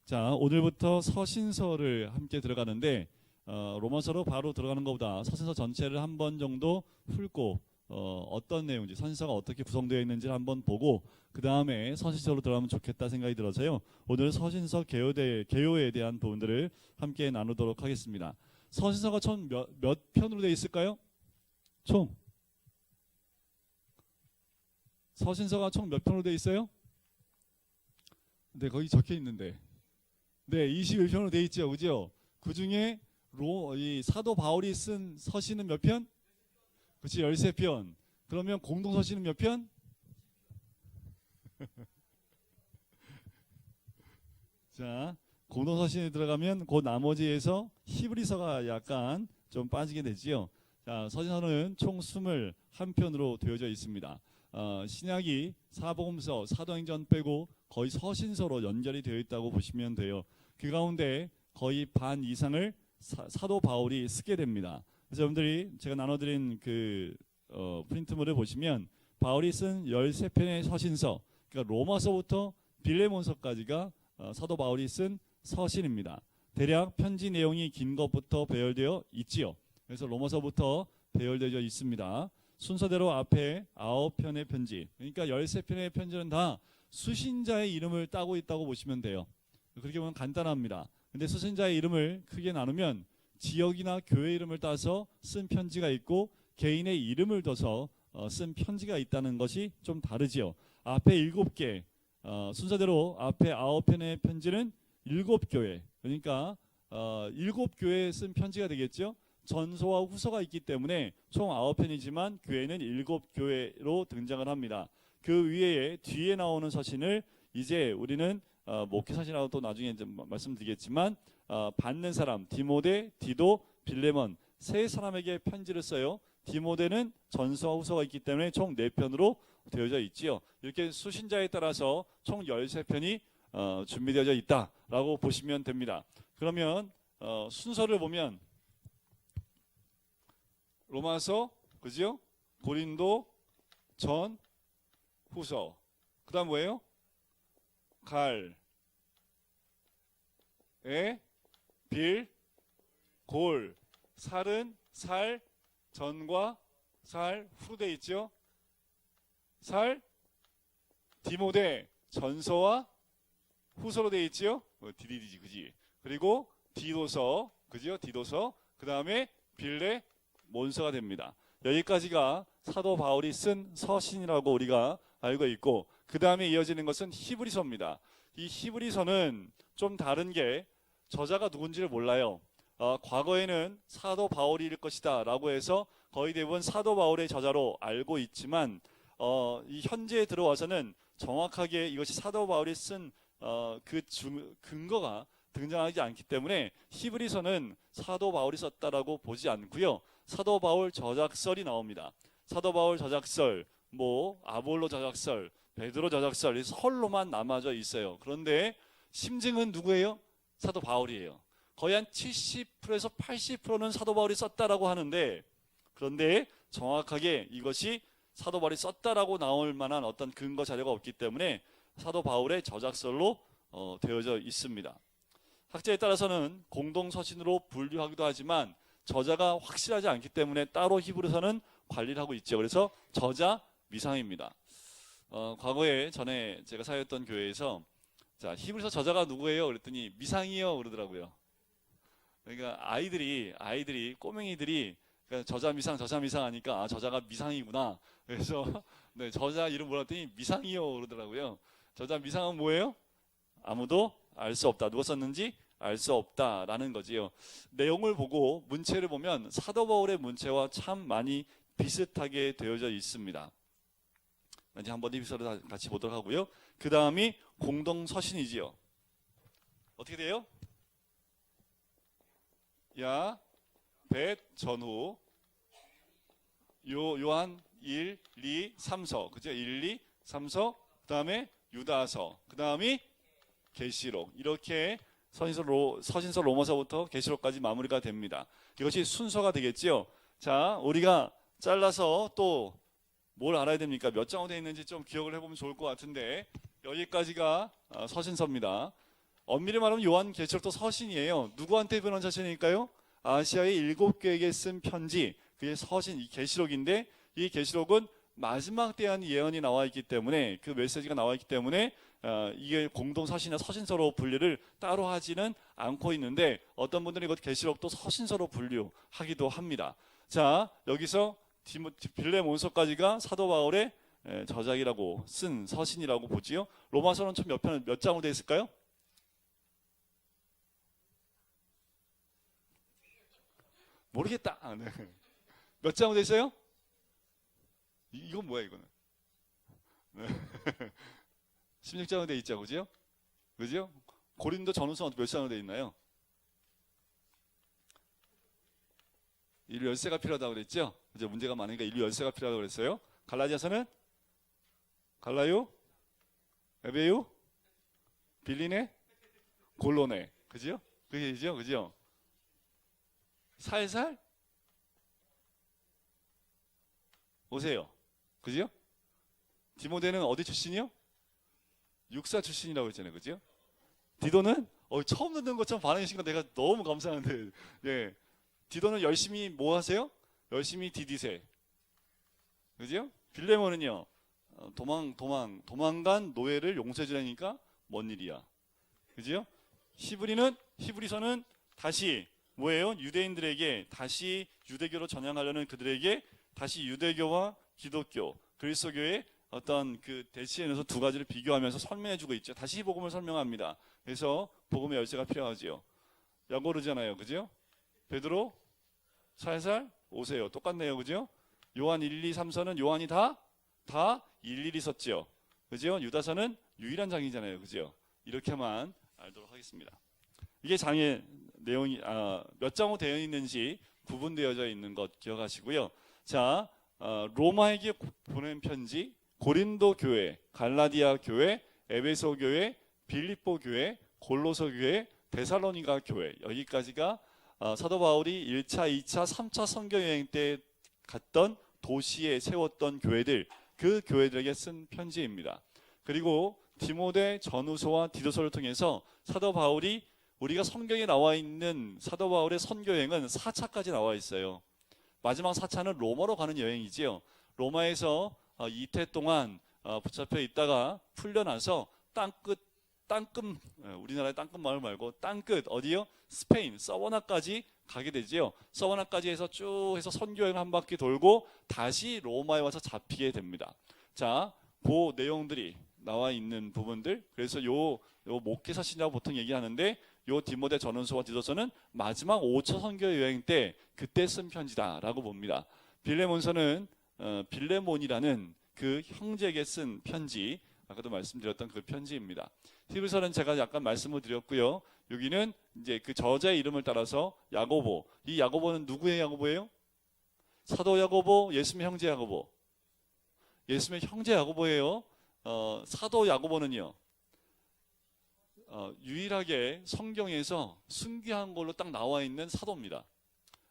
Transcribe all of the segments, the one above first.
자, 오늘부터 서신서를 함께 들어가는데 로마서로 바로 들어가는 것보다 서신서 전체를 한 번 정도 훑고 어떤 내용인지 서신서가 어떻게 구성되어 있는지를 한번 보고 그 다음에 서신서로 들어가면 좋겠다 생각이 들어서요. 오늘 서신서 개요에 대한 부분들을 함께 나누도록 하겠습니다. 서신서가 총 몇 편으로 되어 있을까요? 총 서신서가 총 몇 편으로 되어 있어요? 네, 거기 적혀 있는데 네, 21편으로 되어 있죠, 그죠? 그 중에 이 사도 바울이 쓴 서신은 몇 편? 그렇지, 13편. 그러면 공동 서신은 몇 편? 자, 공동 서신에 들어가면 그 나머지에서 히브리서가 약간 좀 빠지게 되지요. 자, 서신서는 총 21편으로 되어져 있습니다. 신약이 사복음서, 사도행전 빼고 거의 서신서로 연결이 되어 있다고 보시면 돼요. 그 가운데 거의 반 이상을 사도 바울이 쓰게 됩니다. 그래서 여러분들이 제가 나눠드린 그 프린트물을 보시면 바울이 쓴 13편의 서신서, 그러니까 로마서부터 빌레몬서까지가 사도 바울이 쓴 서신입니다. 대략 편지 내용이 긴 것부터 배열되어 있지요. 그래서 로마서부터 배열되어 있습니다. 순서대로 앞에 9편의 편지, 그러니까 13편의 편지는 다 수신자의 이름을 따고 있다고 보시면 돼요. 그렇게 보면 간단합니다. 근데 수신자의 이름을 크게 나누면 지역이나 교회 이름을 따서 쓴 편지가 있고 개인의 이름을 둬서 쓴 편지가 있다는 것이 좀 다르지요. 앞에 7개, 순서대로 앞에 9편의 편지는 7교회, 그러니까 7교회에 쓴 편지가 되겠죠. 전서와 후서가 있기 때문에 총 9편이지만 교회는 7교회로 등장을 합니다. 그 위에 뒤에 나오는 서신을 이제 우리는 목회 서신이라고 또 나중에 좀 말씀드리겠지만 받는 사람 디모데, 디도, 빌레몬 세 사람에게 편지를 써요. 디모데는 전서와 후서가 있기 때문에 총 4편으로 되어져 있지요. 이렇게 수신자에 따라서 총 13편이 준비되어져 있다라고 보시면 됩니다. 그러면 순서를 보면 로마서, 그죠? 고린도, 전, 후서. 그 다음 뭐예요? 갈, 에, 빌, 골. 살은 살, 전과 살, 후로 돼 있죠? 살, 디모데, 전서와 후서로 돼 있죠? 디디디지, 그지? 그리고 디도서, 그죠? 디도서. 그 다음에 빌레, 몬서가 됩니다. 여기까지가 사도 바울이 쓴 서신이라고 우리가 알고 있고 그 다음에 이어지는 것은 히브리서입니다. 이 히브리서는 좀 다른 게 저자가 누군지를 몰라요. 과거에는 사도 바울일 것이다 라고 해서 거의 대부분 사도 바울의 저자로 알고 있지만 이 현재에 들어와서는 정확하게 이것이 사도 바울이 쓴 그 근거가 등장하지 않기 때문에 히브리서는 사도 바울이 썼다라고 보지 않고요. 사도 바울 저작설이 나옵니다. 사도 바울 저작설, 아볼로 저작설, 베드로 저작설, 설로만 남아져 있어요. 그런데 심증은 누구예요? 사도 바울이에요. 거의 한 70%에서 80%는 사도 바울이 썼다라고 하는데 그런데 정확하게 이것이 사도 바울이 썼다라고 나올 만한 어떤 근거 자료가 없기 때문에 사도 바울의 저작설로 되어져 있습니다. 학자에 따라서는 공동서신으로 분류하기도 하지만 저자가 확실하지 않기 때문에 따로 히브리서는 관리를 하고 있죠. 그래서 저자 미상입니다. 과거에 전에 제가 사역했던 교회에서 자, 히브리서 저자가 누구예요? 그랬더니 미상이요 그러더라고요. 그러니까 아이들이 꼬맹이들이 그러니까 저자 미상 하니까 저자가 미상이구나. 그래서 네, 저자 이름 물었더니 미상이요 그러더라고요. 저자 미상은 뭐예요? 아무도 알 수 없다. 누가 썼는지 알 수 없다라는 거지요. 내용을 보고 문체를 보면 사도 바울의 문체와 참 많이 비슷하게 되어져 있습니다. 이제 한번 히브리서를 같이 보도록 하고요. 그 다음이 공동 서신이지요. 어떻게 돼요? 야, 벳, 전후, 요한 1, 2, 3서, 그죠? 1, 2, 3서, 그 다음에 유다서, 그 다음이 계시록. 이렇게 서신서 로마서부터 계시록까지 마무리가 됩니다. 이것이 순서가 되겠지요. 자, 우리가 잘라서 또 뭘 알아야 됩니까? 몇 장으로 되어 있는지 좀 기억을 해보면 좋을 것 같은데 여기까지가 서신서입니다. 엄밀히 말하면 요한계시록도 서신이에요. 누구한테 보낸 서신일까요? 아시아의 7교회에게 쓴 편지, 그게 서신, 이 계시록인데, 이 계시록은 마지막 때에 대한 예언이 나와 있기 때문에, 그 메시지가 나와 있기 때문에 이게 공동 서신이나 서신서로 분류를 따로 하지는 않고 있는데, 어떤 분들은 이것 계시록도 서신서로 분류하기도 합니다. 자, 여기서 빌레몬서까지가 사도 바울의 저작이라고 쓴 서신이라고 보지요. 로마서는 총 몇 장으로 되어 있을까요? 모르겠다. 네. 몇 장으로 되어 있어요? 이건 뭐야 이거는? 네. 16장으로 되어 있죠, 그죠? 그죠? 고린도 전후서는 몇 장으로 되어 있나요? 인류 열세가 필요하다고 그랬죠? 이제 문제가 많으니까 인류 열세가 필요하다고 그랬어요. 갈라디아서는 갈라요, 에베유, 빌리네, 골로네, 그죠? 그게죠, 그죠? 살살 오세요, 그죠? 디모데는 어디 출신이요? 육사 출신이라고 했잖아요, 그죠? 디도는 처음 듣는 것처럼 반응이신 거 내가 너무 감사한데, 예, 디도는 열심히 뭐 하세요? 열심히 디디세, 그죠? 빌레몬은요, 도망간 노예를 용서해 주라니까 뭔 일이야, 그죠? 히브리서는 다시 뭐예요? 유대인들에게 다시 유대교로 전향하려는 그들에게 다시 유대교와 기독교, 그리스도교의 어떤 그 대치에 대해서 두 가지를 비교하면서 설명해주고 있죠. 다시 복음을 설명합니다. 그래서 복음의 열쇠가 필요하지요. 야고르잖아요, 그죠? 베드로 살살 오세요. 똑같네요, 그죠? 요한 1, 2, 3서는 요한이 다 일일이 썼죠, 그죠? 유다서는 유일한 장이잖아요, 그죠? 이렇게만 알도록 하겠습니다. 이게 장의 내용이 몇 장으로 되어 있는지 구분되어져 있는 것 기억하시고요. 자, 로마에게 보낸 편지, 고린도 교회, 갈라디아 교회, 에베소 교회, 빌립보 교회, 골로서 교회, 데살로니가 교회, 여기까지가 사도 바울이 1차, 2차, 3차 선교 여행 때 갔던 도시에 세웠던 교회들, 그 교회들에게 쓴 편지입니다. 그리고 디모데 전후서와 디도서를 통해서 사도 바울이, 우리가 성경에 나와 있는 사도 바울의 선교 여행은 4차까지 나와 있어요. 마지막 4차는 로마로 가는 여행이지요. 로마에서 이태 동안 붙잡혀 있다가 풀려나서 땅끝, 우리나라의 땅끝 마을 말고 땅끝 어디요? 스페인 서워나까지 가게 되지요. 서워나까지 해서 쭉 해서 선교여행 한 바퀴 돌고 다시 로마에 와서 잡히게 됩니다. 자, 그 내용들이 나와 있는 부분들, 그래서 요 목회 서신이라고 보통 얘기하는데, 요 디모데 전후서와 디도서는 마지막 5차 선교 여행 때 그때 쓴 편지다라고 봅니다. 빌레몬서는 빌레몬이라는 그 형제에게 쓴 편지, 아까도 말씀드렸던 그 편지입니다. 히브리서는 제가 약간 말씀을 드렸고요. 여기는 이제 그 저자의 이름을 따라서 야고보. 이 야고보는 누구의 야고보예요? 사도 야고보, 예수님의 형제 야고보. 예수님의 형제 야고보예요. 사도 야고보는요, 유일하게 성경에서 순교한 걸로 딱 나와 있는 사도입니다.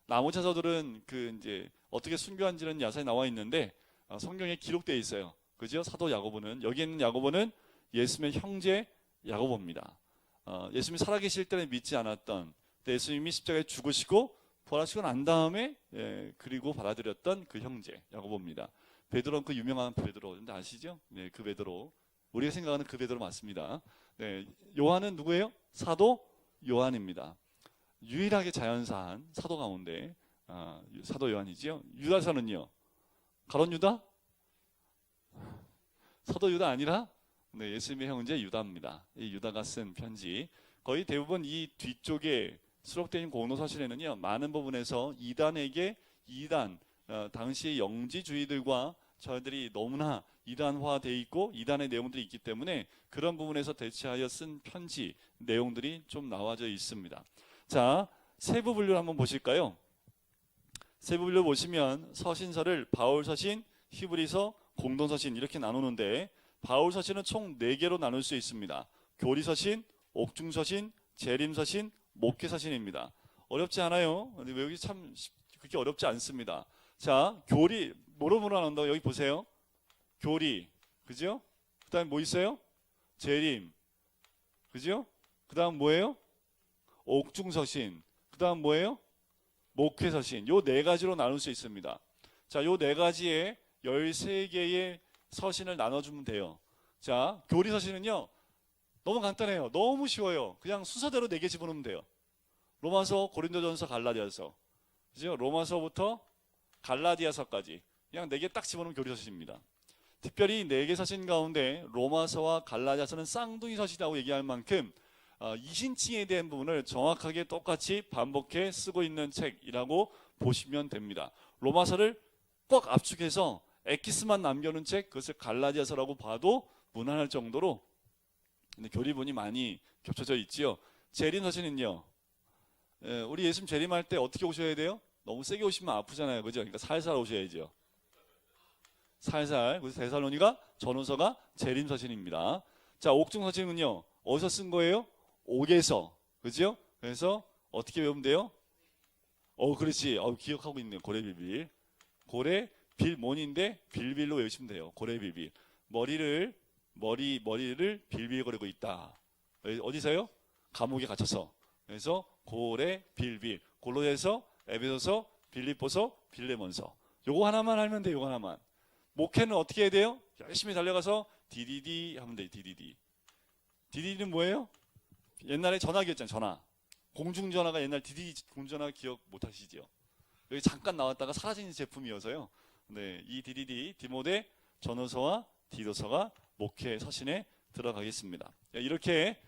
나머지 사도들은 그 이제 어떻게 순교한지는 야사에 나와 있는데 성경에 기록되어 있어요. 그죠? 사도 야고보는, 여기 있는 야고보는 예수님의 형제 야고보입니다. 예수님이 살아계실 때는 믿지 않았던, 예수님이 십자가에 죽으시고 부활하시고 난 다음에 그리고 받아들였던 그 형제 야고보입니다. 베드로는 그 유명한 베드로, 아시죠? 네, 그 베드로. 우리가 생각하는 그 베드로 맞습니다. 네, 요한은 누구예요? 사도 요한입니다. 유일하게 자연사한 사도 가운데 사도 요한이지요. 유다서는요, 가론 유다? 사도 유다 아니라 예수님의 형제 유다입니다. 이 유다가 쓴 편지, 거의 대부분 이 뒤쪽에 수록된 공로서신에는요, 많은 부분에서 이단에게 당시의 영지주의들과 저희들이 너무나 이단화되어 있고 이단의 내용들이 있기 때문에 그런 부분에서 대체하여 쓴 편지 내용들이 좀 나와져 있습니다. 자, 세부 분류를 한번 보실까요? 세부 분류 보시면 서신서를 바울서신, 히브리서, 공동서신 이렇게 나누는데, 바울서신은 총 4개로 나눌 수 있습니다. 교리서신, 옥중서신, 재림서신, 목회서신입니다. 어렵지 않아요. 근데 여기 참 그렇게 어렵지 않습니다. 자, 교리 뭐로 나눈다고? 여기 보세요. 교리, 그죠? 그 다음에 뭐 있어요? 재림, 그죠? 그 다음 뭐예요? 옥중서신. 그 다음 뭐예요? 목회서신. 요 네 가지로 나눌 수 있습니다. 자, 요 네 가지에 13개의 서신을 나눠주면 돼요. 자, 교리서신은요, 너무 간단해요. 너무 쉬워요. 그냥 순서대로 4개 집어넣으면 돼요. 로마서, 고린도전서, 갈라디아서. 그죠? 로마서부터 갈라디아서까지. 그냥 4개 딱 집어넣으면 교리서신입니다. 특별히 4개 서신 가운데 로마서와 갈라디아서는 쌍둥이 서신이라고 얘기할 만큼 이신칭에 대한 부분을 정확하게 똑같이 반복해 쓰고 있는 책이라고 보시면 됩니다. 로마서를 꼭 압축해서 엑기스만 남겨놓은 책, 그것을 갈라디아서라고 봐도 무난할 정도로 근데 교리본이 많이 겹쳐져 있지요. 재림 서신은요, 우리 예수님 재림할 때 어떻게 오셔야 돼요? 너무 세게 오시면 아프잖아요, 그죠? 그러니까 살살 오셔야죠. 살살. 그래서 데살로니가 전후서가 재림 서신입니다. 자, 옥중 서신은요, 어디서 쓴 거예요? 옥에서, 그죠? 그래서 어떻게 외우면 돼요? 그렇지. 기억하고 있네요. 고래빌빌. 고래 빌몬인데 빌빌로 외우시면 돼요. 고래빌빌. 머리를 빌빌거리고 있다. 어디서요? 감옥에 갇혀서. 그래서 고래 빌빌. 골로새서, 에베소서, 빌립보서, 빌레몬서. 요거 하나만 알면 돼요. 요거 하나만. 목회는 어떻게 해야 돼요? 열심히 달려가서 디디디 하면 돼요. 디디디. 디디디는 뭐예요? 옛날에 전화기였잖아요. 전화. 공중전화가 옛날 디디디 공중전화 기억 못 하시죠? 여기 잠깐 나왔다가 사라진 제품이어서요. 네, 이 디디디, 디모데, 전후서와 디도서가 목회 서신에 들어가겠습니다. 이렇게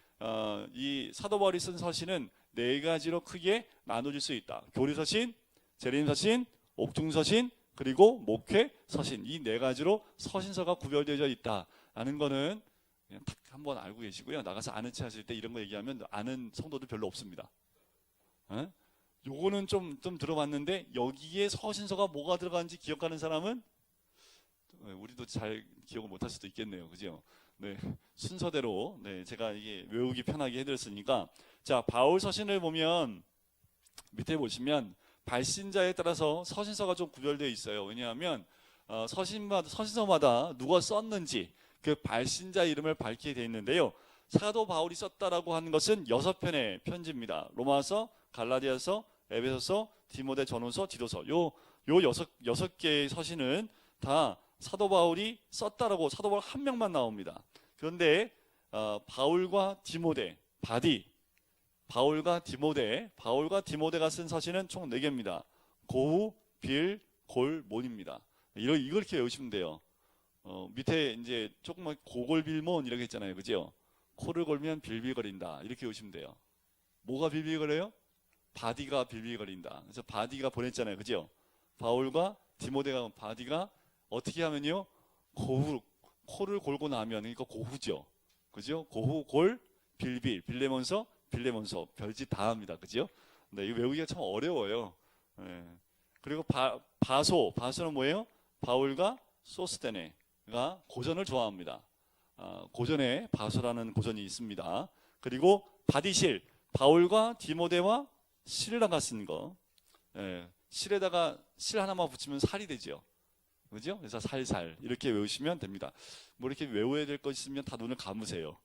이 사도 바울이 쓴 서신은 4가지로 크게 나눠질 수 있다. 교리서신, 재림서신, 옥중서신, 그리고 목회 서신. 이 4가지로 서신서가 구별되어 있다라는 거는 그냥 딱 한번 알고 계시고요. 나가서 아는 체 하실 때 이런 거 얘기하면 아는 성도들 별로 없습니다. 요거는 좀 들어봤는데 여기에 서신서가 뭐가 들어가는지 기억하는 사람은 우리도 잘 기억을 못할 수도 있겠네요. 그죠? 네, 순서대로 제가 이게 외우기 편하게 해드렸으니까 자, 바울 서신을 보면 밑에 보시면 발신자에 따라서 서신서가 좀 구별되어 있어요. 왜냐하면 서신서마다 누가 썼는지 그 발신자 이름을 밝히게 되어 있는데요. 사도 바울이 썼다라고 하는 것은 6편의 편지입니다. 로마서, 갈라디아서, 에베소서, 디모데, 전후서, 디도서. 요 6개의 서신은 다 사도 바울이 썼다라고 사도 바울 한 명만 나옵니다. 그런데 바울과 디모데, 바울과 디모데가 쓴 서신은 총 4개입니다. 고우, 빌, 골, 몬입니다. 이렇게 외우시면 돼요. 밑에 이제 조금만 고골빌몬 이렇게 했잖아요. 그죠? 코를 골면 빌빌거린다. 이렇게 외우시면 돼요. 뭐가 빌빌거려요? 바디가 빌빌거린다. 그래서 바디가 보냈잖아요. 그죠? 바울과 디모데가 바디가 어떻게 하면요? 코를 골고 나면 그러니까 고후죠. 그죠? 고후, 골, 빌빌, 빌레몬서, 별짓 다 합니다. 그죠? 네, 이거 외우기가 참 어려워요. 네. 그리고 바소는 뭐예요? 바울과 소스테네가 고전을 좋아합니다. 고전에 바소라는 고전이 있습니다. 그리고 바디실, 바울과 디모데와 실에다가 쓴 거. 실에다가 실 하나만 붙이면 살이 되죠. 그죠? 그래서 살살 이렇게 외우시면 됩니다. 뭐 이렇게 외워야 될 것 있으면 다 눈을 감으세요.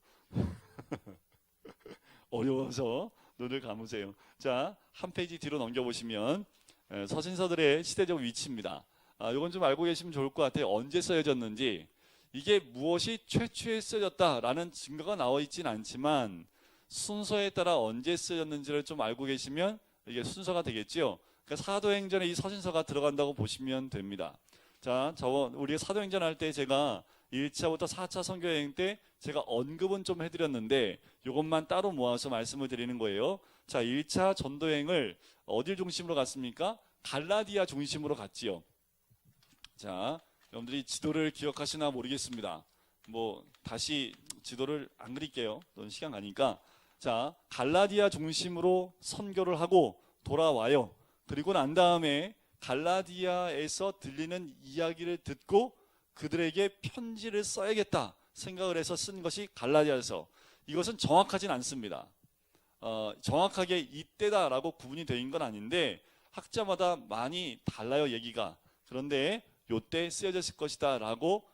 어려워서 눈을 감으세요. 자, 한 페이지 뒤로 넘겨보시면 서신서들의 시대적 위치입니다. 이건 좀 알고 계시면 좋을 것 같아요. 언제 쓰여졌는지. 이게 무엇이 최초에 쓰여졌다라는 증거가 나와 있진 않지만 순서에 따라 언제 쓰여졌는지를 좀 알고 계시면 이게 순서가 되겠죠. 그러니까 사도행전에 이 서신서가 들어간다고 보시면 됩니다. 자, 우리가 사도행전 할 때 제가 1차부터 4차 선교여행 때 제가 언급은 좀 해드렸는데 이것만 따로 모아서 말씀을 드리는 거예요. 자, 1차 전도여행을 어딜 중심으로 갔습니까? 갈라디아 중심으로 갔지요. 자, 여러분들이 지도를 기억하시나 모르겠습니다. 뭐 다시 지도를 안 그릴게요. 너무 시간 가니까. 자, 갈라디아 중심으로 선교를 하고 돌아와요. 그리고 난 다음에 갈라디아에서 들리는 이야기를 듣고 그들에게 편지를 써야겠다 생각을 해서 쓴 것이 갈라디아서. 이것은 정확하진 않습니다. 정확하게 이때다라고 구분이 되어 있는 건 아닌데 학자마다 많이 달라요, 얘기가. 그런데 요때 쓰여졌을 것이다 라고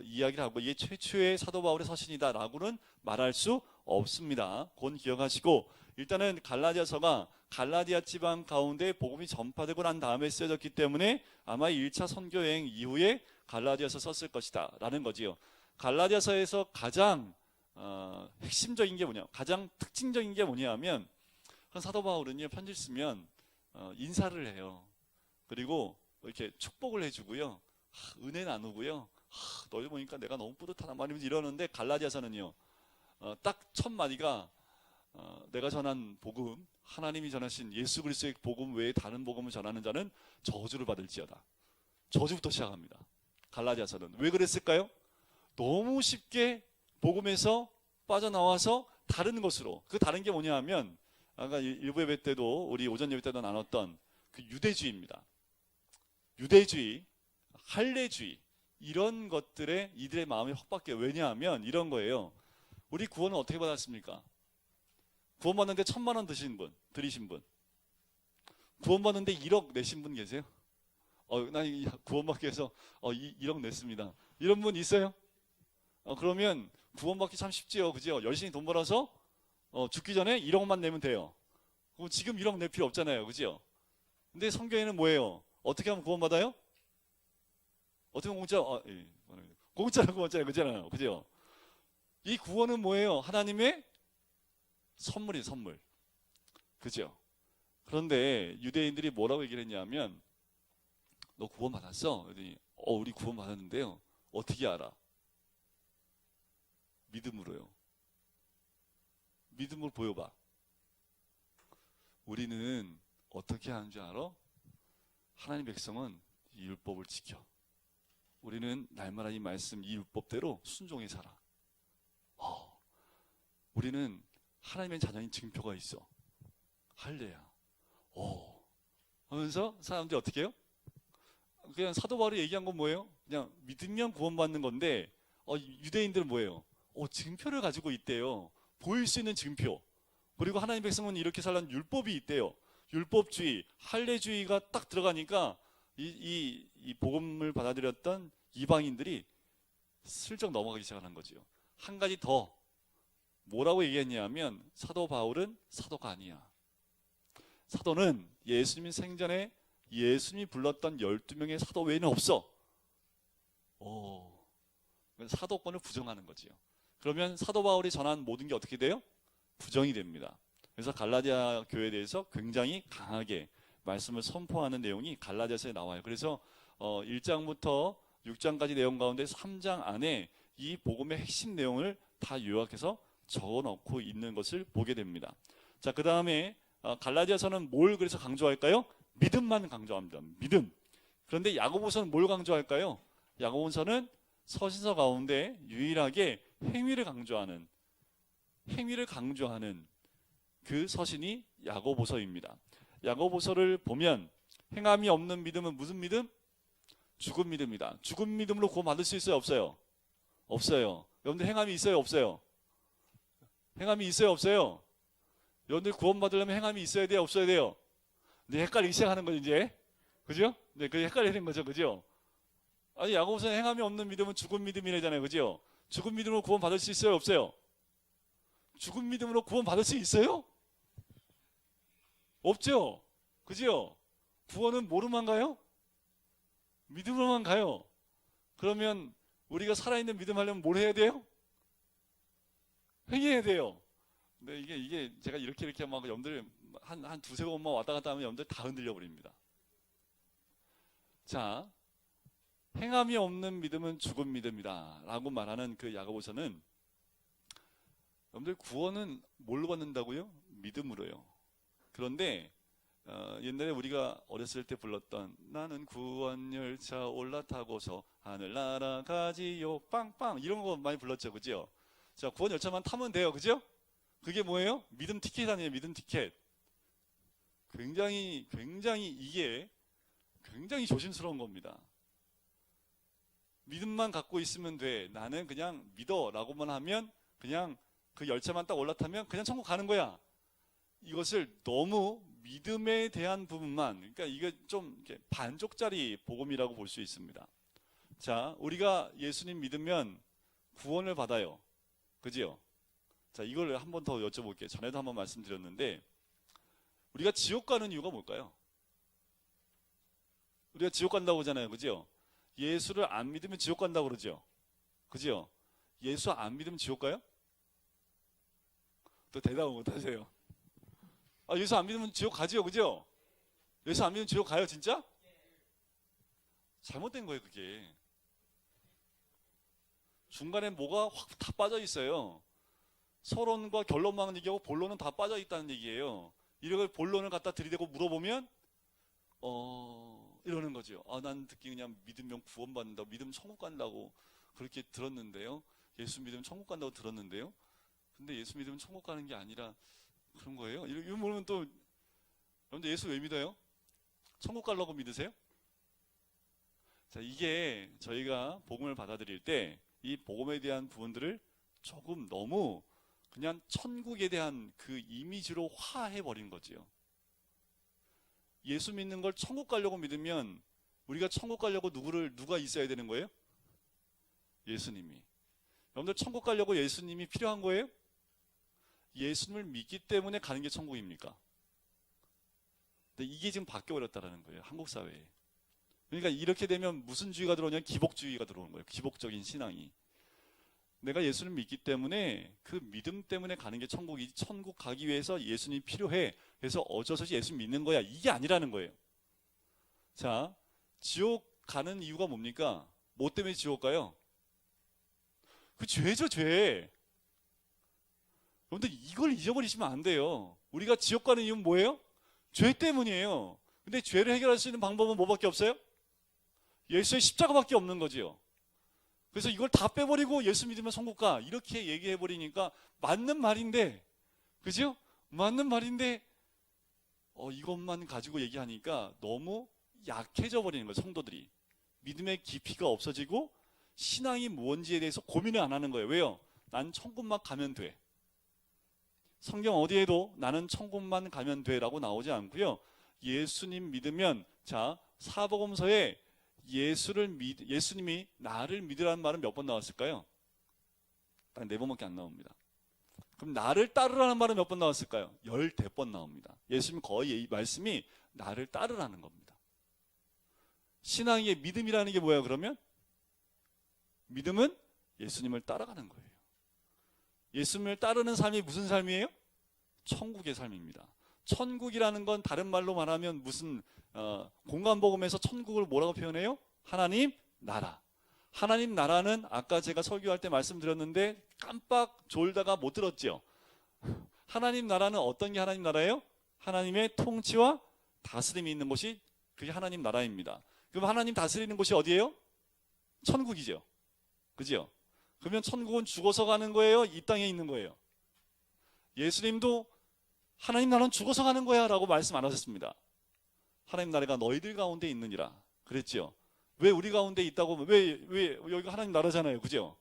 이야기를 하고 이게 최초의 사도 바울의 서신이다 라고는 말할 수 없습니다. 그건 기억하시고, 일단은 갈라디아서가 갈라디아 지방 가운데 복음이 전파되고 난 다음에 쓰여졌기 때문에 아마 1차 선교 여행 이후에 갈라디아서 썼을 것이다 라는 거지요. 갈라디아서에서 가장 핵심적인 게 뭐냐, 가장 특징적인 게 뭐냐면, 사도 바울은요, 편지를 쓰면 인사를 해요. 그리고 이렇게 축복을 해주고요, 은혜 나누고요, 너희 보니까 내가 너무 뿌듯하다 말이면서 이러는데, 갈라디아서는요, 딱 첫 마디가 내가 전한 복음, 하나님이 전하신 예수 그리스도의 복음 외에 다른 복음을 전하는 자는 저주를 받을지어다. 저주부터 시작합니다. 갈라디아서는 왜 그랬을까요? 너무 쉽게 복음에서 빠져나와서 다른 것으로, 그 다른 게 뭐냐 하면, 아까 일부 예배 때도, 우리 오전 예배 때도 나눴던 그 유대주의입니다. 유대주의, 할례주의, 이런 것들에 이들의 마음이 확 바뀌어요. 왜냐하면 이런 거예요. 우리 구원은 어떻게 받았습니까? 구원받는데 1,000만 원 드리신 분, 구원받는데 1억 내신 분 계세요? 난 구원받기 위해서 1억 냈습니다, 이런 분 있어요? 그러면 구원받기 참 쉽지요, 그죠? 열심히 돈 벌어서 죽기 전에 1억만 내면 돼요. 그럼 지금 1억 낼 필요 없잖아요, 그죠? 근데 성경에는 뭐예요? 어떻게 하면 구원받아요? 어떻게 하면 공짜로 구원받잖아요, 그잖아요, 그죠? 이 구원은 뭐예요? 하나님의 선물이에요, 선물, 그죠? 그런데 유대인들이 뭐라고 얘기를 했냐면, 너 구원 받았어? 그랬더니 우리 구원 받았는데요, 어떻게 알아? 믿음으로요. 믿음으로 보여봐. 우리는 어떻게 하는 줄 알아? 하나님 백성은 이 율법을 지켜. 우리는 날마다 이 말씀, 이 율법대로 순종해 살아. 우리는 하나님의 자녀인 증표가 있어. 할례야. 하면서 사람들이 어떻게 해요? 그냥 사도 바울이 얘기한 건 뭐예요? 그냥 믿으면 구원받는 건데, 유대인들은 뭐예요? 증표를 가지고 있대요. 보일 수 있는 증표. 그리고 하나님 백성은 이렇게 살라는 율법이 있대요. 율법주의, 할례주의가 딱 들어가니까 이 복음을 받아들였던 이방인들이 슬쩍 넘어가기 시작하는 거죠. 한 가지 더 뭐라고 얘기했냐면, 사도 바울은 사도가 아니야. 사도는 예수님이 생전에 예수님이 불렀던 12명의 사도 외에는 없어. 사도권을 부정하는 거지요. 그러면 사도 바울이 전한 모든 게 어떻게 돼요? 부정이 됩니다. 그래서 갈라디아 교회에 대해서 굉장히 강하게 말씀을 선포하는 내용이 갈라디아서에 나와요. 그래서 1장부터 6장까지 내용 가운데 3장 안에 이 복음의 핵심 내용을 다 요약해서 적어놓고 있는 것을 보게 됩니다. 자, 그 다음에 갈라디아서는 뭘 그래서 강조할까요? 믿음만 강조합니다. 믿음. 그런데 야고보서는 뭘 강조할까요? 야고보서는 서신서 가운데 유일하게 행위를 강조하는 그 서신이 야고보서입니다. 야고보서를 보면 행함이 없는 믿음은 무슨 믿음? 죽은 믿음이다. 죽은 믿음으로 구원받을 수 있어요, 없어요? 없어요. 여러분들 행함이 있어요, 없어요? 행함이 있어요, 없어요? 여러분들 구원받으려면 행함이 있어야 돼요, 없어야 돼요? 근데 헷갈리기 시작하는 거죠, 이제. 그죠? 네, 그게 헷갈리는 거죠, 그죠? 아니, 야고보서는 행함이 없는 믿음은 죽은 믿음이래잖아요, 그죠? 죽은 믿음으로 구원받을 수 있어요, 없어요? 죽은 믿음으로 구원받을 수 있어요? 없죠? 그죠? 구원은 뭐로만 가요? 믿음으로만 가요. 그러면 우리가 살아있는 믿음 하려면 뭘 해야 돼요? 행해야 돼요. 근데 이게 제가 이렇게 막 여러분들 한 두세 번만 왔다 갔다 하면 여러분들 다 흔들려 버립니다. 자, 행함이 없는 믿음은 죽은 믿음이다 라고 말하는 그 야고보서는, 여러분들 구원은 뭘로 받는다고요? 믿음으로요. 그런데 옛날에 우리가 어렸을 때 불렀던 나는 구원열차 올라타고서 하늘 날아가지요 빵빵, 이런 거 많이 불렀죠, 그죠? 자, 구원열차만 타면 돼요, 그죠? 그게 뭐예요? 믿음 티켓 아니에요, 믿음 티켓. 굉장히 이게 굉장히 조심스러운 겁니다. 믿음만 갖고 있으면 돼, 나는 그냥 믿어 라고만 하면, 그냥 그 열차만 딱 올라타면 그냥 천국 가는 거야. 이것을 너무 믿음에 대한 부분만, 그러니까 이게 좀 반쪽짜리 복음이라고 볼 수 있습니다. 자, 우리가 예수님 믿으면 구원을 받아요, 그지요? 자, 이걸 한 번 더 여쭤볼게요. 전에도 한번 말씀드렸는데 우리가 지옥 가는 이유가 뭘까요? 우리가 지옥 간다고 하잖아요. 그죠? 예수를 안 믿으면 지옥 간다고 그러죠. 그죠? 예수 안 믿으면 지옥 가요? 또 대답을 못 하세요. 아, 예수 안 믿으면 지옥 가지요. 그죠? 예수 안 믿으면 지옥 가요, 진짜? 잘못된 거예요, 그게. 중간에 뭐가 확 다 빠져 있어요. 서론과 결론만 얘기하고 본론은 다 빠져 있다는 얘기예요. 이걸 본론을 갖다 들이대고 물어보면 이러는 거죠. 아, 난 듣기 그냥 믿으면 구원받는다고, 믿으면 천국 간다고 그렇게 들었는데요. 예수 믿으면 천국 간다고 들었는데요. 근데 예수 믿으면 천국 가는 게 아니라 그런 거예요. 이거 모르면 또 여러분들 예수 왜 믿어요? 천국 가려고 믿으세요? 자, 이게 저희가 복음을 받아들일 때 이 복음에 대한 부분들을 조금 너무 그냥 천국에 대한 그 이미지로 화해버린 거지요. 예수 믿는 걸 천국 가려고 믿으면 우리가 천국 가려고 누가 있어야 되는 거예요? 예수님이. 여러분들 천국 가려고 예수님이 필요한 거예요? 예수님을 믿기 때문에 가는 게 천국입니까? 근데 이게 지금 바뀌어버렸다는 거예요. 한국 사회에. 그러니까 이렇게 되면 무슨 주의가 들어오냐면 기복주의가 들어오는 거예요. 기복적인 신앙이. 내가 예수를 믿기 때문에 그 믿음 때문에 가는 게 천국이지, 천국 가기 위해서 예수님이 필요해. 그래서 어쩌서지 예수 믿는 거야. 이게 아니라는 거예요. 자, 지옥 가는 이유가 뭡니까? 뭐 때문에 지옥 가요? 그 죄죠, 죄. 여러분들 이걸 잊어버리시면 안 돼요. 우리가 지옥 가는 이유는 뭐예요? 죄 때문이에요. 근데 죄를 해결할 수 있는 방법은 뭐밖에 없어요? 예수의 십자가밖에 없는 거지요. 그래서 이걸 다 빼버리고 예수 믿으면 천국 가, 이렇게 얘기해버리니까 맞는 말인데, 그죠? 맞는 말인데 이것만 가지고 얘기하니까 너무 약해져 버리는 거예요. 성도들이 믿음의 깊이가 없어지고 신앙이 뭔지에 대해서 고민을 안 하는 거예요. 왜요? 난 천국만 가면 돼. 성경 어디에도 나는 천국만 가면 돼 라고 나오지 않고요. 예수님 믿으면, 자, 사복음서에 예수님이 나를 믿으라는 말은 몇 번 나왔을까요? 딱 4번밖에 안 나옵니다. 그럼 나를 따르라는 말은 몇 번 나왔을까요? 14번 나옵니다. 예수님 거의 이 말씀이 나를 따르라는 겁니다. 신앙의 믿음이라는 게 뭐예요, 그러면? 믿음은 예수님을 따라가는 거예요. 예수님을 따르는 삶이 무슨 삶이에요? 천국의 삶입니다. 천국이라는 건 다른 말로 말하면 무슨 공간복음에서 천국을 뭐라고 표현해요? 하나님 나라. 하나님 나라는 아까 제가 설교할 때 말씀드렸는데 깜빡 졸다가 못 들었죠. 하나님 나라는 어떤 게 하나님 나라예요? 하나님의 통치와 다스림이 있는 곳이 그게 하나님 나라입니다. 그럼 하나님 다스리는 곳이 어디예요? 천국이죠. 그죠? 그러면 천국은 죽어서 가는 거예요? 이 땅에 있는 거예요? 예수님도 하나님 나라는 죽어서 가는 거야 라고 말씀 안 하셨습니다. 하나님 나라가 너희들 가운데 있느니라 그랬죠. 왜 우리 가운데 있다고? 왜 여기가 하나님 나라잖아요. 그죠?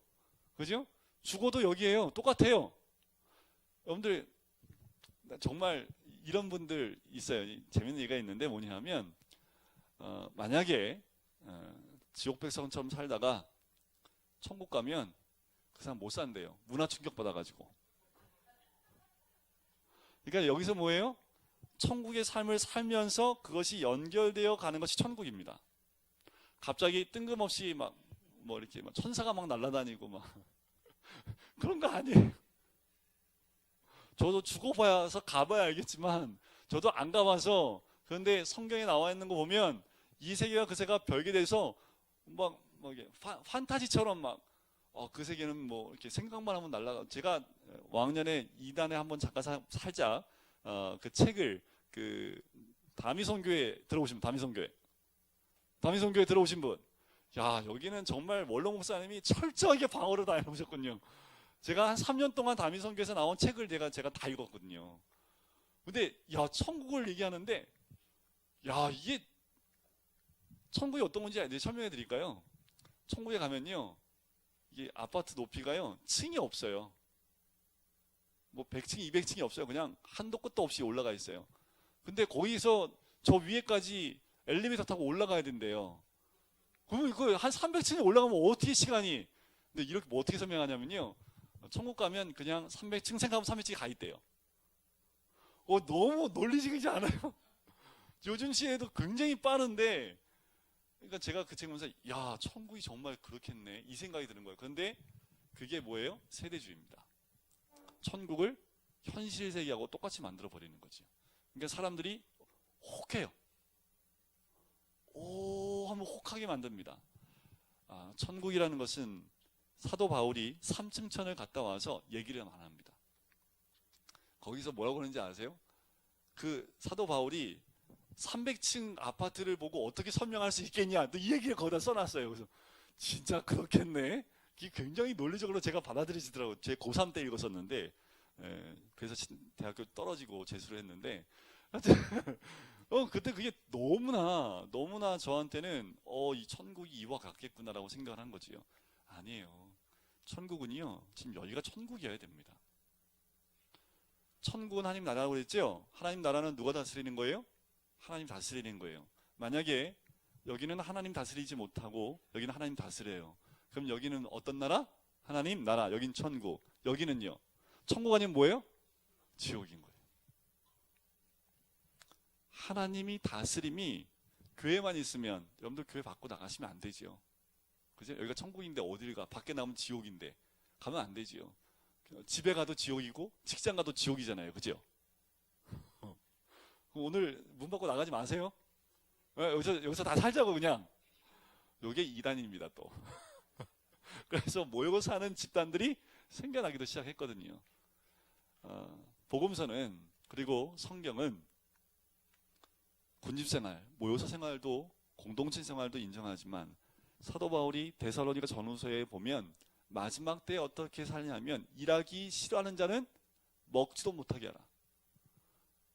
그죠? 죽어도 여기에요. 똑같아요. 여러분들 정말 이런 분들 있어요. 재밌는 얘기가 있는데 뭐냐 하면 만약에 지옥 백성처럼 살다가 천국 가면 그 사람 못 산대요. 문화 충격 받아가지고. 그러니까 여기서 뭐예요? 천국의 삶을 살면서 그것이 연결되어 가는 것이 천국입니다. 갑자기 뜬금없이 이렇게 천사가 막 날아다니고 그런 거 아니에요. 저도 죽어봐서 가봐야 알겠지만 저도 안 가봐서, 그런데 성경에 나와 있는 거 보면 이 세계와 그 세계가 별개돼서 이게 판타지처럼 그 세계는 이렇게 생각만 하면 날아가. 제가 왕년에 이단에 한번 잠깐 살짝 그 책을 다미선교회 들어오신 분, 다미선교회 들어오신 분, 야, 여기는 정말 원로 목사님이 철저하게 방어를 다 해보셨군요. 제가 한 3년 동안 다미선교회에서 나온 책을 제가 다 읽었거든요. 근데 야, 천국을 얘기하는데, 야, 이게 천국이 어떤 건지 설명해 드릴까요? 천국에 가면요, 이게 아파트 높이가요, 층이 없어요. 100층, 200층이 없어요. 그냥 한도 끝도 없이 올라가 있어요. 근데 거기서 저 위에까지 엘리베이터 타고 올라가야 된대요. 그러면 한 300층에 올라가면 어떻게 시간이? 근데 이렇게 어떻게 설명하냐면요, 천국 가면 그냥 300층 생각하면 300층에 가 있대요. 너무 논리적이지 않아요? 요즘 시대에도 굉장히 빠른데, 그러니까 제가 그 책 보면서 야, 천국이 정말 그렇겠네 이 생각이 드는 거예요. 그런데 그게 뭐예요? 세대주의입니다. 천국을 현실 세계하고 똑같이 만들어 버리는 거죠. 그러니까 사람들이 혹해요. 오 하면 혹하게 만듭니다. 천국이라는 것은 사도 바울이 3층 천을 갔다 와서 얘기를 안 합니다. 거기서 뭐라고 하는지 아세요? 그 사도 바울이 300층 아파트를 보고 어떻게 설명할 수 있겠냐, 또 이 얘기를 거기다 써놨어요. 그래서 진짜 그렇겠네. 이게 굉장히 논리적으로 제가 받아들이지더라고요. 제 고3 때 읽었었는데, 그래서 대학교 떨어지고 재수를 했는데, 그때 그게 너무나 저한테는 이 천국이 이와 같겠구나라고 생각을 한 거지요. 아니에요. 천국은요, 지금 여기가 천국이어야 됩니다. 천국은 하나님 나라라고 그랬죠? 하나님 나라는 누가 다스리는 거예요? 하나님 다스리는 거예요. 만약에 여기는 하나님 다스리지 못하고 여기는 하나님 다스려요. 그럼 여기는 어떤 나라? 하나님 나라. 여긴 천국. 여기는요, 천국 아니면 뭐예요? 지옥인 거예요. 하나님이 다스림이 교회만 있으면 여러분들 교회 밖으로 나가시면 안 되지요. 그죠? 여기가 천국인데 어딜 가? 밖에 나오면 지옥인데 가면 안 되지요. 집에 가도 지옥이고 직장 가도 지옥이잖아요. 그죠? 오늘 문 밖으로 나가지 마세요. 여기서 다 살자고 그냥. 요게 이단입니다 또. 그래서 모여서 사는 집단들이 생겨나기도 시작했거든요. 복음서는, 그리고 성경은 군집생활, 모여서 생활도 공동체 생활도 인정하지만 사도 바울이 데살로니가 전후서에 보면 마지막 때에 어떻게 살냐면 일하기 싫어하는 자는 먹지도 못하게 하라.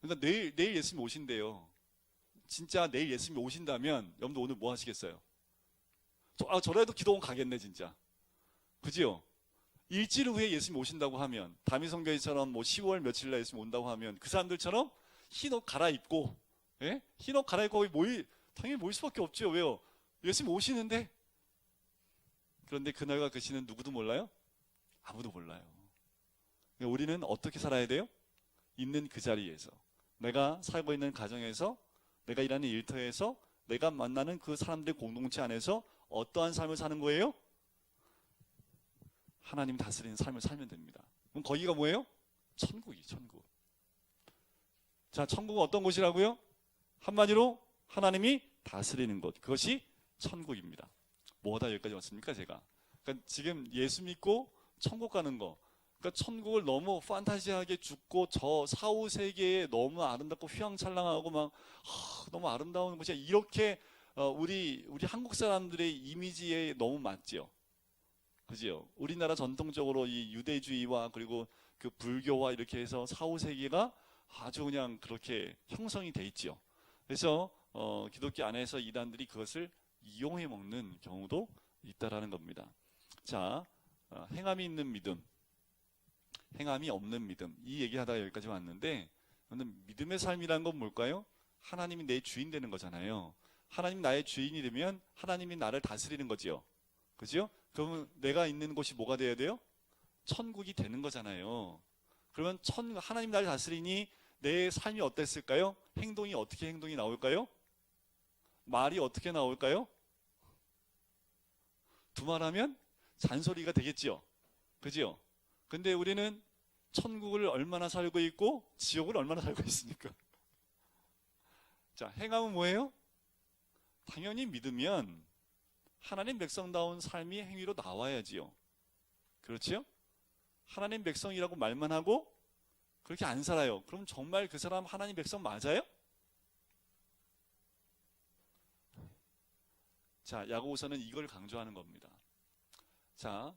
그러니까 내일 예수님이 오신대요. 진짜 내일 예수님이 오신다면 여러분들 오늘 뭐 하시겠어요? 저라도 기도원 가겠네 진짜. 그지요? 일주일 후에 예수님이 오신다고 하면, 다미성교회처럼 10월 며칠 날 예수님이 온다고 하면 그 사람들처럼 흰 옷 갈아입고, 흰 옷 갈아입고 당연히 모일 수밖에 없죠. 왜요? 예수님 오시는데. 그런데 그날과 그 시는 누구도 몰라요? 아무도 몰라요. 우리는 어떻게 살아야 돼요? 있는 그 자리에서, 내가 살고 있는 가정에서, 내가 일하는 일터에서, 내가 만나는 그 사람들 공동체 안에서 어떠한 삶을 사는 거예요? 하나님 다스리는 삶을 살면 됩니다. 그럼 거기가 뭐예요? 천국이에요. 천국. 자, 천국은 어떤 곳이라고요? 한마디로 하나님이 다스리는 곳, 그것이 천국입니다. 뭐다 여기까지 왔습니까 제가? 그러니까 지금 예수 믿고 천국 가는 거, 그러니까 천국을 너무 판타지하게 죽고 저 사후 세계에 너무 아름답고 휘황찬란하고 막 너무 아름다운 곳이, 이렇게 우리 한국 사람들의 이미지에 너무 맞지요. 그지요? 우리나라 전통적으로 이 유대주의와 그리고 그 불교와 이렇게 해서 사후 세계가 아주 그냥 그렇게 형성이 돼 있지요. 그래서 기독교 안에서 이단들이 그것을 이용해 먹는 경우도 있다라는 겁니다. 자, 행함이 있는 믿음, 행함이 없는 믿음, 이 얘기하다가 여기까지 왔는데, 믿음의 삶이란 건 뭘까요? 하나님이 내 주인 되는 거잖아요. 하나님이 나의 주인이 되면 하나님이 나를 다스리는 거지요. 그죠? 그러면 내가 있는 곳이 뭐가 돼야 돼요? 천국이 되는 거잖아요. 그러면 하나님 나를 다스리니 내 삶이 어땠을까요? 행동이 나올까요? 말이 어떻게 나올까요? 두말하면 잔소리가 되겠지요. 그죠? 근데 우리는 천국을 얼마나 살고 있고 지옥을 얼마나 살고 있습니까? 자, 행함은 뭐예요? 당연히 믿으면 하나님 백성다운 삶이 행위로 나와야지요. 그렇지요? 하나님 백성이라고 말만 하고 그렇게 안 살아요. 그럼 정말 그 사람 하나님 백성 맞아요? 자, 야고보서는 이걸 강조하는 겁니다. 자,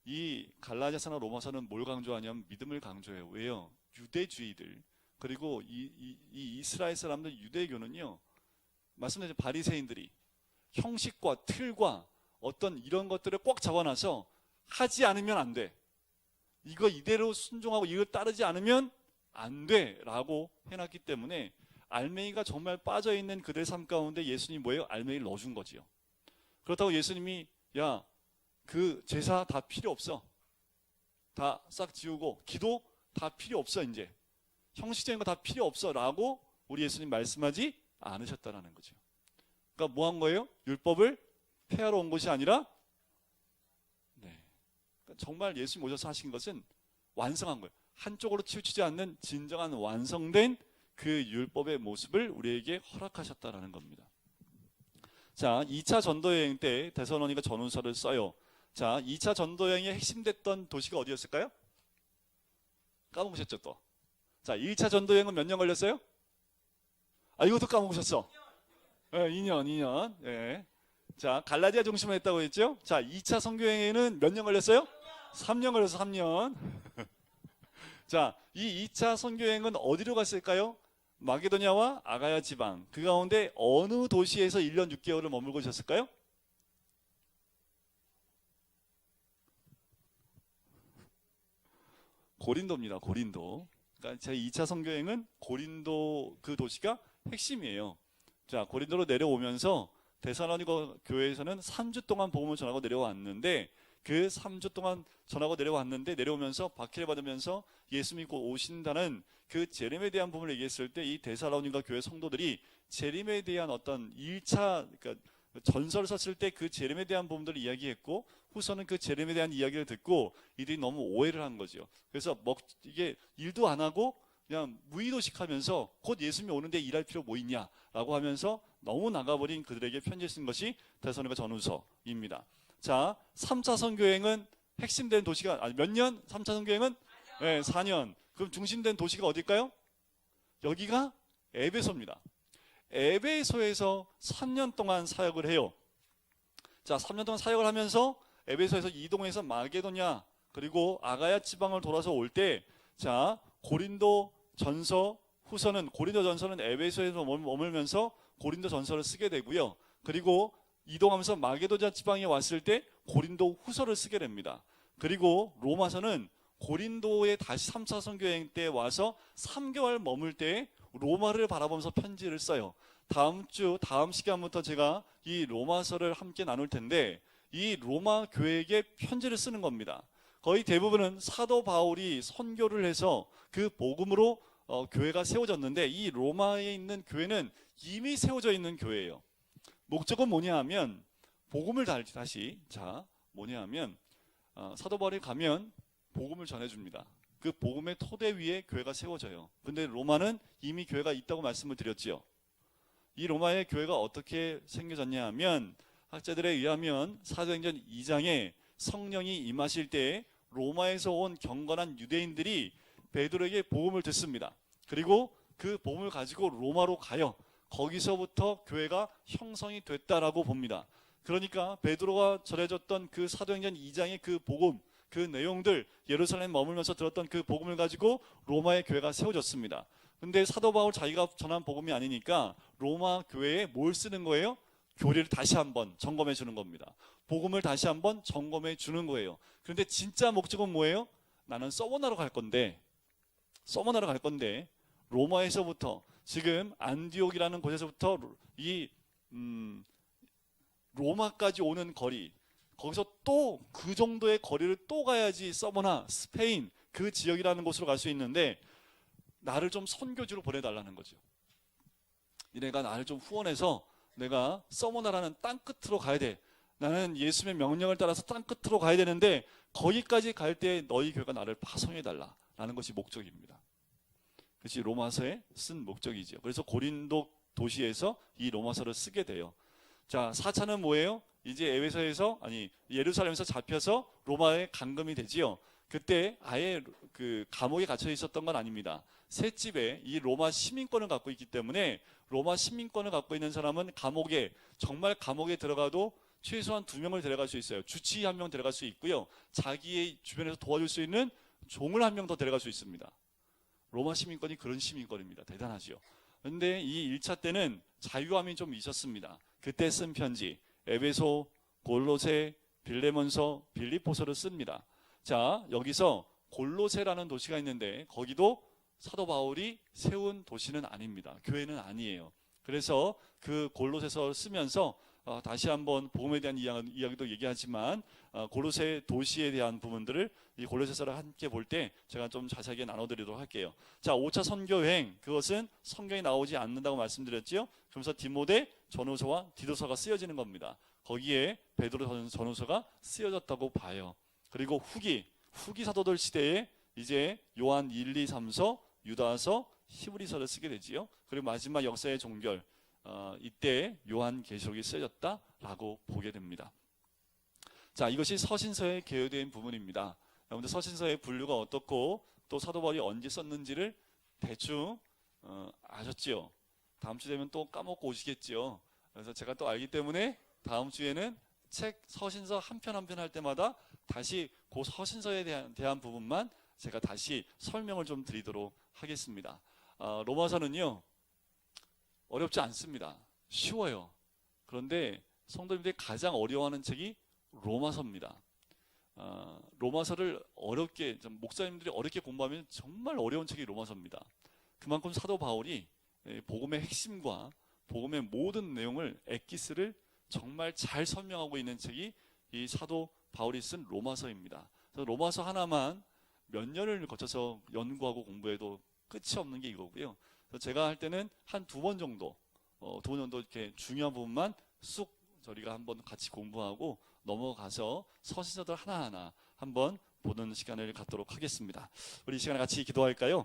이 갈라디아서나 로마서는 뭘 강조하냐면 믿음을 강조해요. 왜요? 유대주의들, 그리고 이 이스라엘 사람들, 유대교는요, 말씀드린 바리새인들이 형식과 틀과 어떤 이런 것들을 꽉 잡아놔서 하지 않으면 안 돼, 이거 이대로 순종하고 이걸 따르지 않으면 안 돼 라고 해놨기 때문에 알맹이가 정말 빠져있는 그들 삶 가운데 예수님이 뭐예요? 알맹이를 넣어준 거지요. 그렇다고 예수님이 야, 그 제사 다 필요 없어, 다 싹 지우고 기도 다 필요 없어 이제. 형식적인 거 다 필요 없어 라고 우리 예수님 말씀하지 않으셨다라는 거죠. 그러니까 뭐 한 거예요? 율법을 폐하러 온 것이 아니라 그러니까 정말 예수님 오셔서 하신 것은 완성한 거예요. 한쪽으로 치우치지 않는 진정한 완성된 그 율법의 모습을 우리에게 허락하셨다라는 겁니다. 자, 2차 전도여행 때 데살로니가 전후서를 써요. 자, 2차 전도여행의 핵심됐던 도시가 어디였을까요? 까먹으셨죠 또? 자, 1차 전도여행은 몇 년 걸렸어요? 아, 이것도 까먹으셨어. 네, 2년. 네. 자, 갈라디아 중심으로 했다고 했죠? 자, 2차 선교여행에는 몇 년 걸렸어요? 3년 걸려서 3년. 자, 이 2차 선교여행은 어디로 갔을까요? 마게도냐와 아가야 지방. 그 가운데 어느 도시에서 1년 6개월을 머물고 계셨을까요? 고린도입니다. 고린도. 그러니까 제 2차 선교여행은 고린도 그 도시가 핵심이에요. 자, 고린도로 내려오면서 데살로니가 교회에서는 3주 동안 복음을 전하고 내려왔는데 그 3주 동안 전하고 내려왔는데 내려오면서 박해를 받으면서 예수 믿고 오신다는 그 재림에 대한 부분을 얘기했을 때 이 데살로니가 교회 성도들이 재림에 대한 어떤 1차 그러니까 전설을 썼을 때 그 재림에 대한 부분들을 이야기했고 후서는 그 재림에 대한 이야기를 듣고 이들이 너무 오해를 한 거죠. 그래서 이게 일도 안 하고 그냥 무의도식하면서 곧 예수님이 오는데 일할 필요 뭐 있냐라고 하면서 너무 나가버린 그들에게 편지를 쓴 것이 데살로니가 전후서입니다. 자, 3차 선교여행은 핵심된 도시가 몇 년? 3차 선교여행은 4년. 그럼 중심된 도시가 어딜까요? 여기가 에베소입니다. 에베소에서 3년 동안 사역을 해요. 자, 3년 동안 사역을 하면서 에베소에서 이동해서 마게도냐 그리고 아가야 지방을 돌아서 올 때 자, 고린도 전서 후서는 고린도 전서는 에베소에서 머물면서 고린도 전서를 쓰게 되고요. 그리고 이동하면서 마게도냐 지방에 왔을 때 고린도 후서를 쓰게 됩니다. 그리고 로마서는 고린도에 다시 3차 선교여행 때 와서 3개월 머물 때 로마를 바라보면서 편지를 써요. 다음 시간부터 제가 이 로마서를 함께 나눌 텐데 이 로마 교회에게 편지를 쓰는 겁니다. 거의 대부분은 사도 바울이 선교를 해서 그 복음으로 교회가 세워졌는데 이 로마에 있는 교회는 이미 세워져 있는 교회예요. 목적은 뭐냐 하면 복음을 다시 뭐냐 하면 사도 바울이 가면 복음을 전해줍니다. 그 복음의 토대 위에 교회가 세워져요. 근데 로마는 이미 교회가 있다고 말씀을 드렸지요. 이 로마의 교회가 어떻게 생겨졌냐 하면 학자들에 의하면 사도행전 2장에 성령이 임하실 때 로마에서 온 경건한 유대인들이 베드로에게 복음을 듣습니다. 그리고 그 복음을 가지고 로마로 가요. 거기서부터 교회가 형성이 됐다라고 봅니다. 그러니까 베드로가 전해줬던 그 사도행전 2장의 그 복음, 그 내용들 예루살렘 머물면서 들었던 그 복음을 가지고 로마의 교회가 세워졌습니다. 근데 사도 바울 자기가 전한 복음이 아니니까 로마 교회에 뭘 쓰는 거예요? 교리를 다시 한번 점검해 주는 겁니다. 복음을 다시 한번 점검해 주는 거예요. 그런데 진짜 목적은 뭐예요? 나는 서머나로 갈 건데 로마에서부터 지금 안디옥이라는 곳에서부터 이 로마까지 오는 거리, 거기서 또 그 정도의 거리를 또 가야지 서머나 스페인 그 지역이라는 곳으로 갈 수 있는데 나를 좀 선교지로 보내달라는 거죠. 니네가 나를 좀 후원해서 내가 서머나라는 땅 끝으로 가야 돼. 나는 예수님의 명령을 따라서 땅 끝으로 가야 되는데 거기까지 갈 때 너희 교회가 나를 파송해달라는 것이 목적입니다. 그것이 로마서에 쓴 목적이죠. 그래서 고린도 도시에서 이 로마서를 쓰게 돼요. 자, 4차는 뭐예요? 이제 예루살렘에서 잡혀서 로마에 감금이 되지요. 그때 아예 그 감옥에 갇혀 있었던 건 아닙니다. 셋집에 이 로마 시민권을 갖고 있기 때문에 로마 시민권을 갖고 있는 사람은 정말 감옥에 들어가도 최소한 2명을 데려갈 수 있어요. 주치의 1명 데려갈 수 있고요. 자기의 주변에서 도와줄 수 있는 종을 1명 더 데려갈 수 있습니다. 로마 시민권이 그런 시민권입니다. 대단하죠. 그런데 이 1차 때는 자유함이 좀 있었습니다. 그때 쓴 편지 에베소, 골로새, 빌레몬서, 빌립보서를 씁니다. 자, 여기서 골로새라는 도시가 있는데 거기도 사도 바울이 세운 도시는 아닙니다. 교회는 아니에요. 그래서 그 골로새서 쓰면서 다시 한번 복음에 대한 이야기도 얘기하지만 골로새 도시에 대한 부분들을 이 골로새서를 함께 볼 때 제가 좀 자세하게 나눠드리도록 할게요. 자, 5차 선교 여행, 그것은 성경에 나오지 않는다고 말씀드렸지요. 그러면서 디모데 전후서와 디도서가 쓰여지는 겁니다. 거기에 베드로 전후서가 쓰여졌다고 봐요. 그리고 후기 사도들 시대에 이제 요한 1, 2, 3서, 유다서, 히브리서를 쓰게 되지요. 그리고 마지막 역사의 종결, 이때 요한계시록이 쓰여졌다라고 보게 됩니다. 자, 이것이 서신서의 개요된 부분입니다. 여러분들 서신서의 분류가 어떻고 또 사도 바울이 언제 썼는지를 대충 아셨지요? 다음 주 되면 또 까먹고 오시겠지요. 그래서 제가 또 알기 때문에 다음 주에는 책 서신서 한 편 한 편 할 때마다 다시 그 서신서에 대한 부분만 제가 다시 설명을 좀 드리도록 하겠습니다. 로마서는요, 어렵지 않습니다. 쉬워요. 그런데 성도님들이 가장 어려워하는 책이 로마서입니다. 로마서를 어렵게, 목사님들이 어렵게 공부하면 정말 어려운 책이 로마서입니다. 그만큼 사도 바울이 복음의 핵심과 복음의 모든 내용을 엑기스를 정말 잘 설명하고 있는 책이 이 사도 바울이 쓴 로마서입니다. 그래서 로마서 하나만 몇 년을 거쳐서 연구하고 공부해도 끝이 없는 게 이거고요. 그래서 제가 할 때는 한 두 번 정도 이렇게 중요한 부분만 쑥 저희가 한번 같이 공부하고 넘어가서 서신서들 하나하나 한번 보는 시간을 갖도록 하겠습니다. 우리 이 시간에 같이 기도할까요?